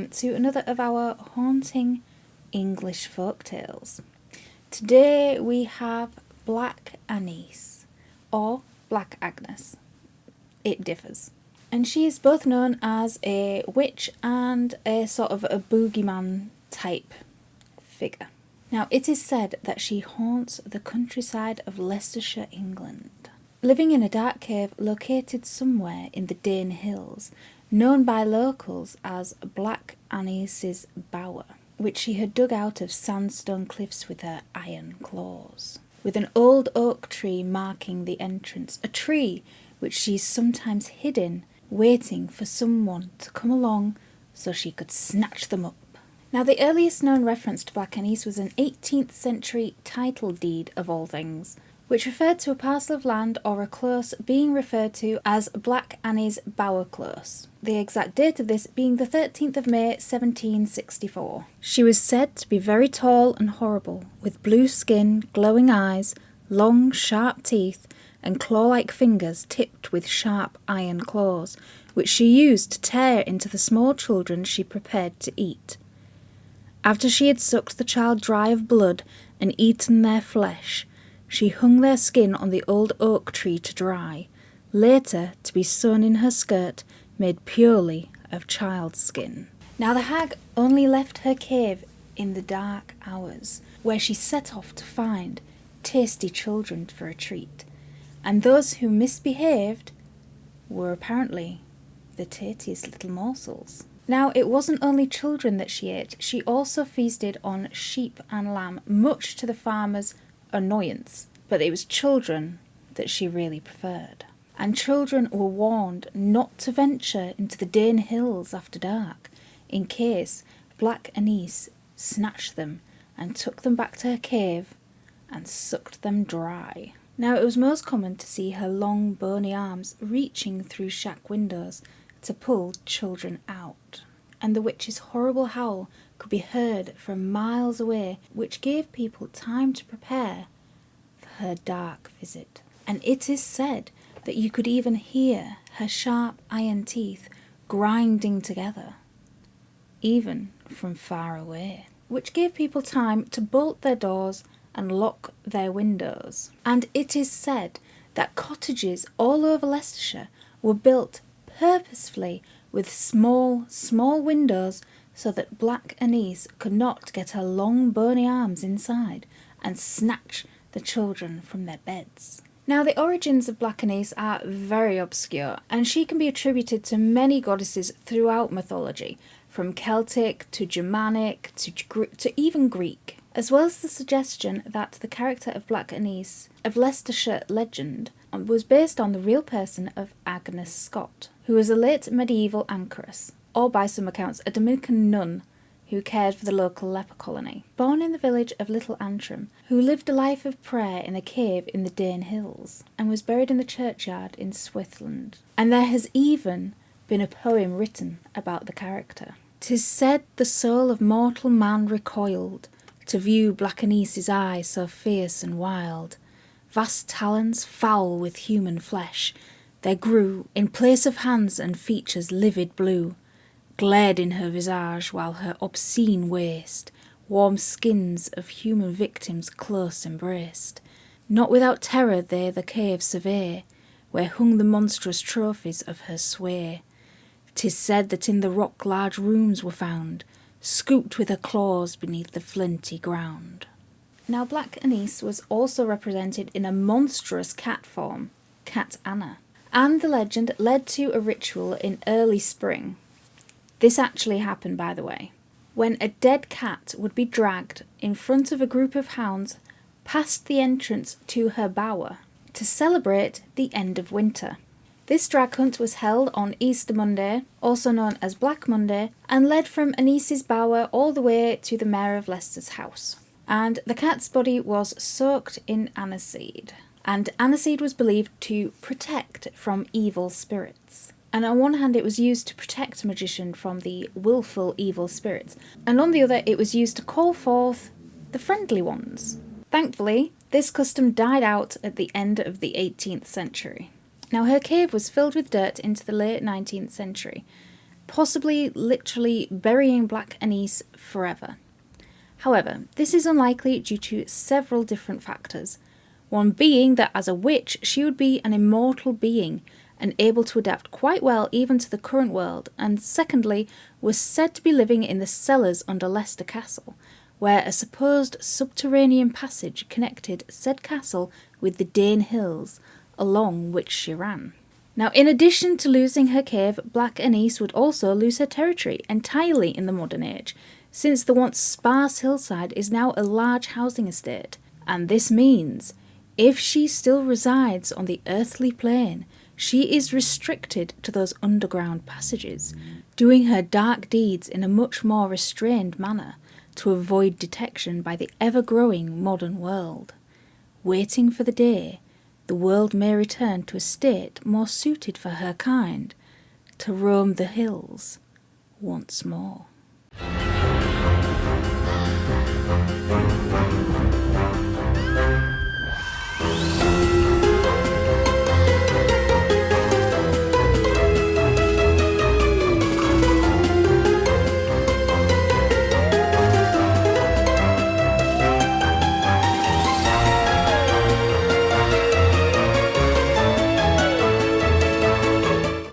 welcome to another of our haunting English folk tales. Today we have Black Anise, or Black Agnes. It differs. And she is both known as a witch and a sort of a boogeyman type figure. Now, it is said that she haunts the countryside of Leicestershire, England, living in a dark cave located somewhere in the Dane Hills, known by locals as Black Anise's Bower, which she had dug out of sandstone cliffs with her iron claws, with an old oak tree marking the entrance, a tree which she's sometimes hid in, waiting for someone to come along so she could snatch them up. Now, the earliest known reference to Black Anise was an 18th century title deed of all things, which referred to a parcel of land or a close being referred to as Black Annie's Bower Close, the exact date of this being the 13th of May 1764. She was said to be very tall and horrible, with blue skin, glowing eyes, long sharp teeth, and claw-like fingers tipped with sharp iron claws, which she used to tear into the small children she prepared to eat. After she had sucked the child dry of blood and eaten their flesh, she hung their skin on the old oak tree to dry, later to be sewn in her skirt made purely of child's skin. Now, the hag only left her cave in the dark hours, where she set off to find tasty children for a treat, and those who misbehaved were apparently the tastiest little morsels. Now, it wasn't only children that she ate, she also feasted on sheep and lamb, much to the farmer's annoyance, but it was children that she really preferred. And children were warned not to venture into the Dane Hills after dark, in case Black Anise snatched them and took them back to her cave and sucked them dry. Now, it was most common to see her long bony arms reaching through shack windows to pull children out, and the witch's horrible howl could be heard from miles away, which gave people time to prepare for her dark visit. And it is said that you could even hear her sharp iron teeth grinding together, even from far away, which gave people time to bolt their doors and lock their windows. And it is said that cottages all over Leicestershire were built purposefully with small windows so that Black Anise could not get her long bony arms inside and snatch the children from their beds. Now, the origins of Black Anise are very obscure, and she can be attributed to many goddesses throughout mythology, from Celtic to Germanic to even Greek, as well as the suggestion that the character of Black Anise of Leicestershire legend was based on the real person of Agnes Scott, who was a late medieval anchoress, or by some accounts a Dominican nun who cared for the local leper colony. Born in the village of Little Antrim, who lived a life of prayer in a cave in the Dane Hills, and was buried in the churchyard in Switzerland. And there has even been a poem written about the character. 'Tis said the soul of mortal man recoiled to view Black Anise's eye so fierce and wild. Vast talons, foul with human flesh, there grew, in place of hands and features livid blue, glared in her visage while her obscene waist warm skins of human victims close embraced. Not without terror they the cave survey, where hung the monstrous trophies of her sway. 'Tis said that in the rock large rooms were found, scooped with her claws beneath the flinty ground. Now, Black Anise was also represented in a monstrous cat form, Cat Anna, and the legend led to a ritual in early spring. This actually happened, by the way, when a dead cat would be dragged in front of a group of hounds past the entrance to her bower to celebrate the end of winter. This drag hunt was held on Easter Monday, also known as Black Monday, and led from Anise's bower all the way to the Mayor of Leicester's house. And the cat's body was soaked in aniseed. And aniseed was believed to protect from evil spirits. And on one hand, it was used to protect a magician from the willful evil spirits, and on the other, it was used to call forth the friendly ones. Thankfully, this custom died out at the end of the 18th century. Now, her cave was filled with dirt into the late 19th century, possibly literally burying Black Anise forever. However, this is unlikely due to several different factors. One being that as a witch she would be an immortal being and able to adapt quite well even to the current world, and secondly, was said to be living in the cellars under Leicester Castle, where a supposed subterranean passage connected said castle with the Dane Hills, along which she ran. Now, in addition to losing her cave, Black Anise would also lose her territory entirely in the modern age, since the once sparse hillside is now a large housing estate, and this means if she still resides on the earthly plane, she is restricted to those underground passages, doing her dark deeds in a much more restrained manner to avoid detection by the ever-growing modern world, waiting for the day the world may return to a state more suited for her kind, to roam the hills once more.